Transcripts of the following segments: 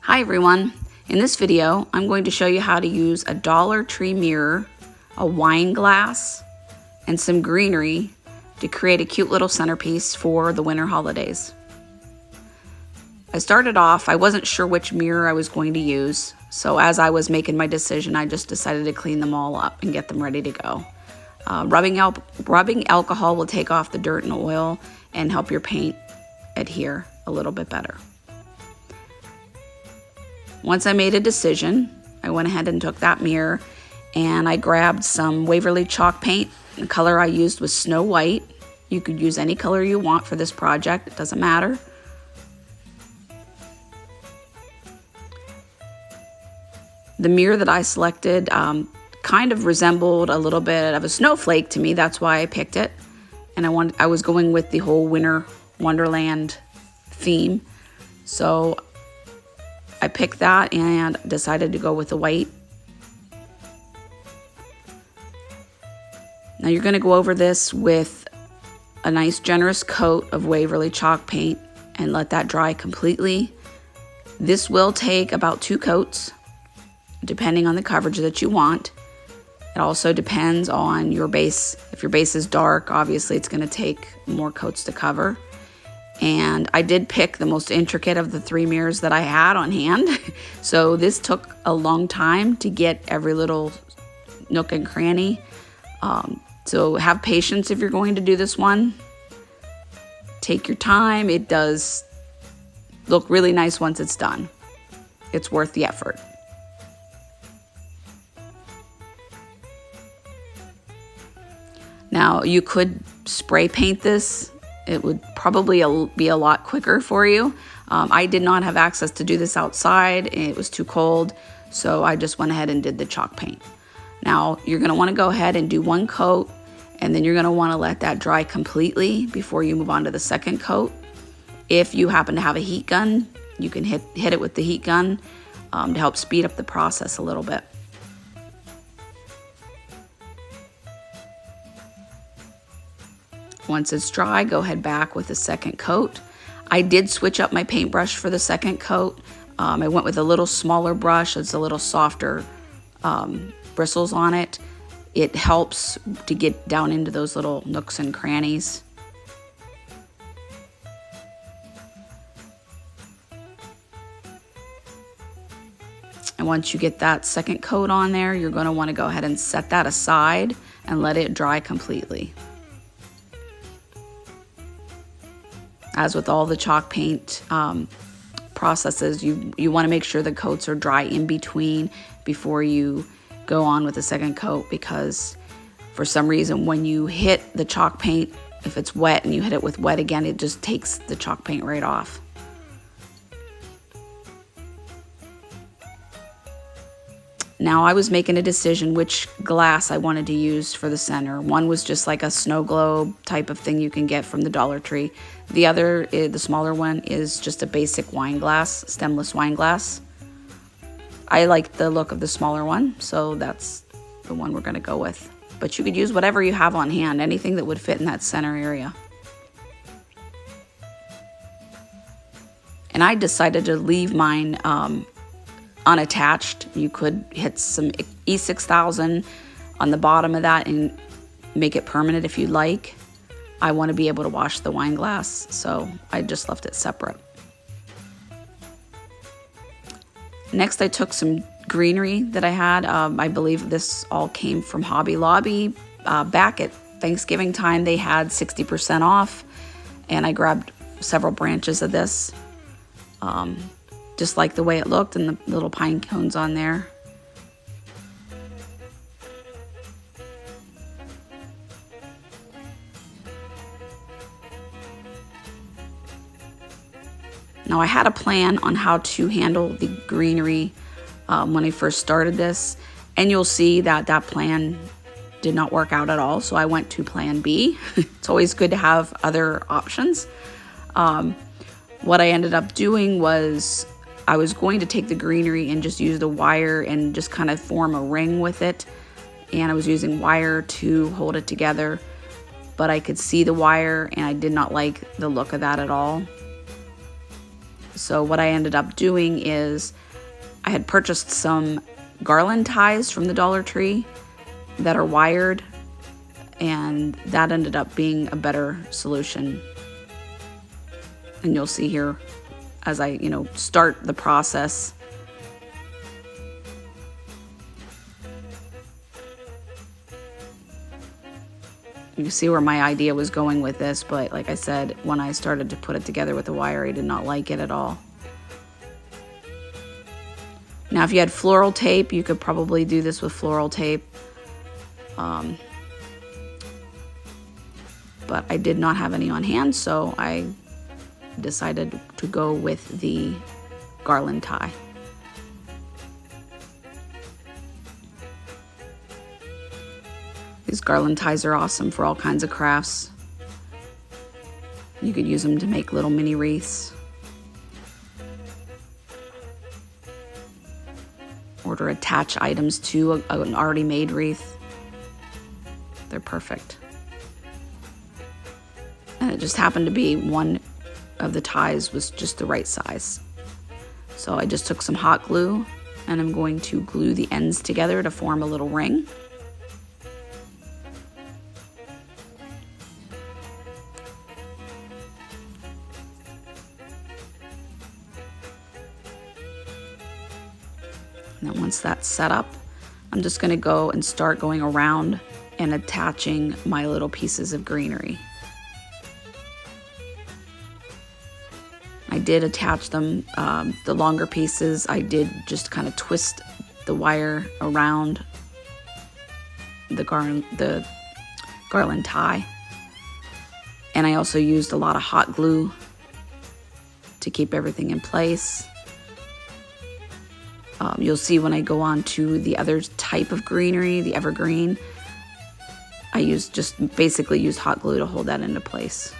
Hi everyone. In this video, I'm going to show you how to use a Dollar Tree mirror, a wine glass, and some greenery to create a cute little centerpiece for the winter holidays. I started off, I wasn't sure which mirror I was going to use, so as I was making my decision, I just decided to clean them all up and get them ready to go. Rubbing alcohol will take off the dirt and oil and help your paint adhere a little bit better. Once I made a decision, I went ahead and took that mirror and I grabbed some Waverly chalk paint. The color I used was Snow White. You could use any color you want for this project, it doesn't matter. The mirror that I selected kind of resembled a little bit of a snowflake to me, that's why I picked it. And I was going with the whole winter wonderland theme. So I picked that and decided to go with the white. Now you're going to go over this with a nice generous coat of Waverly chalk paint and let that dry completely. This will take about 2 coats depending on the coverage that you want. It also depends on your base. If your base is dark, obviously it's going to take more coats to cover. And I did pick the most intricate of the 3 mirrors that I had on hand. So this took a long time to get every little nook and cranny. So have patience if you're going to do this one. Take your time. It does look really nice once it's done. It's worth the effort. Now you could spray paint this. It would probably be a lot quicker for you. I did not have access to do this outside. It was too cold, so I just went ahead and did the chalk paint. Now, you're gonna wanna go ahead and do 1 coat, and then you're gonna wanna let that dry completely before you move on to the 2nd coat. If you happen to have a heat gun, you can hit it with the heat gun to help speed up the process a little bit. Once it's dry, go ahead back with the 2nd coat. I did switch up my paintbrush for the 2nd coat. I went with a little smaller brush. It's a little softer bristles on it. It helps to get down into those little nooks and crannies. And once you get that 2nd coat on there, you're going to want to go ahead and set that aside and let it dry completely. As with all the chalk paint processes, you want to make sure the coats are dry in between before you go on with the 2nd coat, because for some reason when you hit the chalk paint, if it's wet and you hit it with wet again, it just takes the chalk paint right off. Now I was making a decision which glass I wanted to use for the center. One was just like a snow globe type of thing you can get from the Dollar Tree. The other, the smaller one, is just a basic wine glass, stemless wine glass. I like the look of the smaller one, so that's the one we're gonna go with. But you could use whatever you have on hand, anything that would fit in that center area. And I decided to leave mine unattached. You could hit some E6000 on the bottom of that and make it permanent if you'd like. I want to be able to wash the wine glass, so I just left it separate. Next, I took some greenery that I had. I believe this all came from Hobby Lobby. Back at Thanksgiving time, they had 60% off, and I grabbed several branches of this. Just like the way it looked and the little pine cones on there. Now I had a plan on how to handle the greenery when I first started this, and you'll see that that plan did not work out at all, so I went to plan B. It's always good to have other options. What I ended up doing was I was going to take the greenery and just use the wire and just kind of form a ring with it. And I was using wire to hold it together, but I could see the wire and I did not like the look of that at all. So what I ended up doing is I had purchased some garland ties from the Dollar Tree that are wired, and that ended up being a better solution. And you'll see here as I, start the process. You see where my idea was going with this, but like I said, when I started to put it together with the wire, I did not like it at all. Now, if you had floral tape, you could probably do this with floral tape. But I did not have any on hand, so I decided to go with the garland tie. These garland ties are awesome for all kinds of crafts. You could use them to make little mini wreaths, or to attach items to an already made wreath. They're perfect. And it just happened to be one of the ties was just the right size. So I just took some hot glue and I'm going to glue the ends together to form a little ring. And then once that's set up, I'm just going to go and start going around and attaching my little pieces of greenery. I did attach them, the longer pieces, I did just kind of twist the wire around the garland tie. And I also used a lot of hot glue to keep everything in place. You'll see when I go on to the other type of greenery, the evergreen, I basically used hot glue to hold that into place.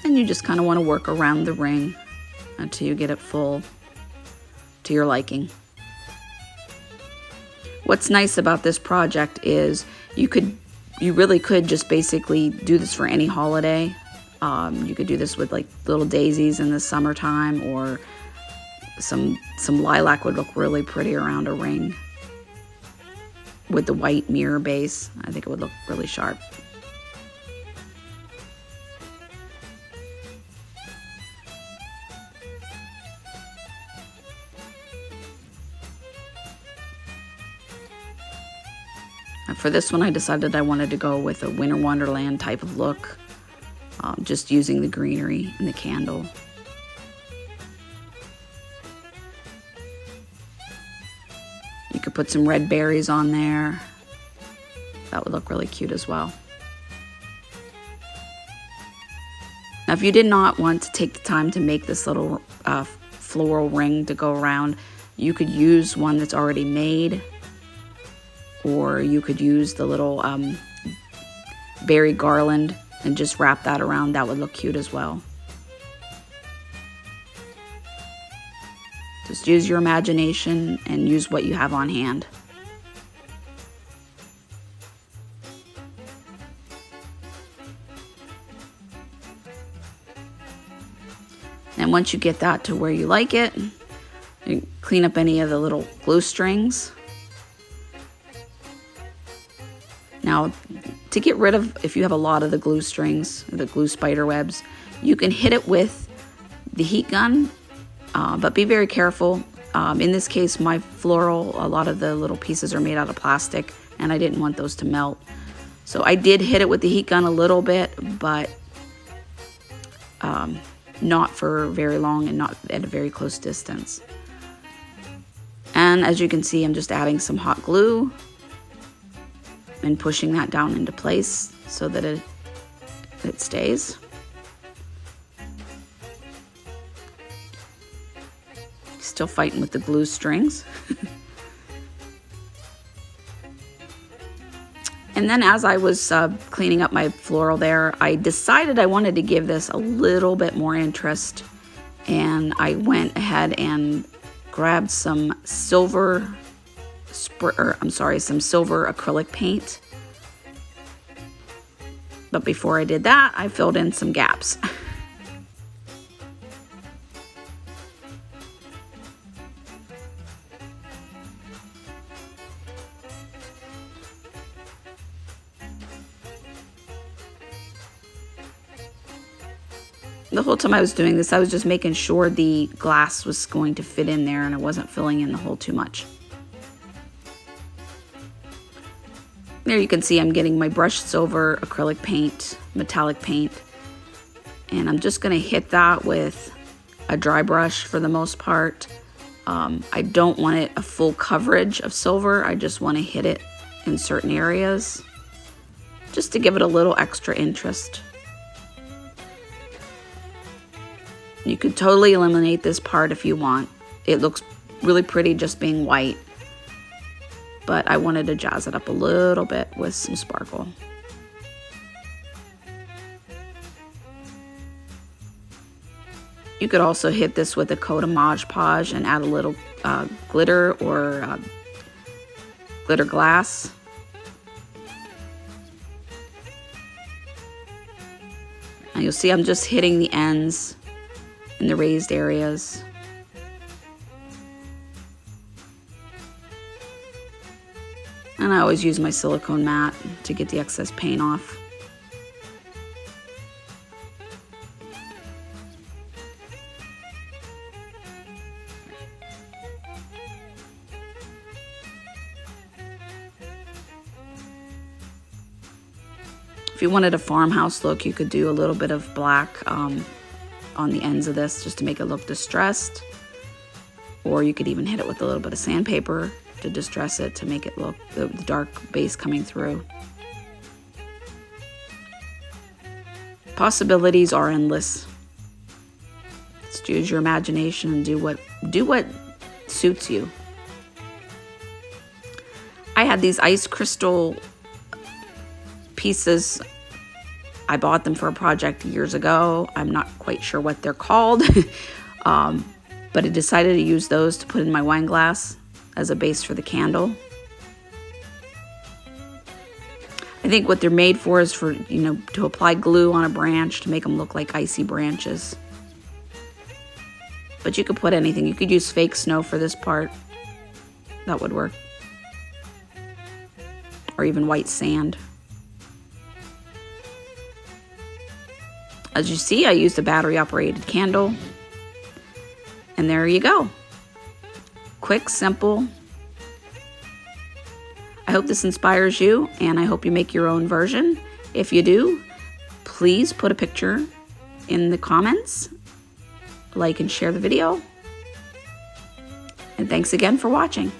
And you just kind of want to work around the ring until you get it full to your liking. What's nice about this project is you really could just basically do this for any holiday. You could do this with like little daisies in the summertime, or some lilac would look really pretty around a ring with the white mirror base. I think it would look really sharp. For this one, I decided I wanted to go with a Winter Wonderland type of look, just using the greenery and the candle. You could put some red berries on there. That would look really cute as well. Now, if you did not want to take the time to make this little floral ring to go around, you could use one that's already made. Or you could use the little berry garland and just wrap that around. That would look cute as well. Just use your imagination and use what you have on hand. And once you get that to where you like it, you clean up any of the little glue strings. Now, to get rid of, if you have a lot of the glue strings, the glue spider webs, you can hit it with the heat gun, but be very careful. In this case, my floral, a lot of the little pieces are made out of plastic, and I didn't want those to melt. So I did hit it with the heat gun a little bit, but not for very long and not at a very close distance. And as you can see, I'm just adding some hot glue and pushing that down into place so that it stays. Still fighting with the glue strings. And then as I was cleaning up my floral there, I decided I wanted to give this a little bit more interest. And I went ahead and grabbed some silver acrylic paint. But before I did that, I filled in some gaps. The whole time I was doing this, I was just making sure the glass was going to fit in there and I wasn't filling in the hole too much. There you can see I'm getting my brushed silver acrylic paint, metallic paint, and I'm just going to hit that with a dry brush for the most part. I don't want it a full coverage of silver. I just want to hit it in certain areas just to give it a little extra interest. You could totally eliminate this part if you want. It looks really pretty just being white. But I wanted to jazz it up a little bit with some sparkle. You could also hit this with a coat of Mod Podge and add a little glitter or glitter glass. Now you'll see I'm just hitting the ends in the raised areas. And I always use my silicone mat to get the excess paint off. If you wanted a farmhouse look, you could do a little bit of black on the ends of this just to make it look distressed. Or you could even hit it with a little bit of sandpaper to distress it to make it look the dark base coming through. Possibilities are endless. Just use your imagination and do what suits you. I had these ice crystal pieces. I bought them for a project years ago. I'm not quite sure what they're called, but I decided to use those to put in my wine glass as a base for the candle. I think what they're made for is for, to apply glue on a branch to make them look like icy branches. But you could put anything. You could use fake snow for this part. That would work. Or even white sand. As you see, I used a battery-operated candle. And there you go. Quick, simple. I hope this inspires you, and I hope you make your own version. If you do, please put a picture in the comments, like and share the video. And thanks again for watching.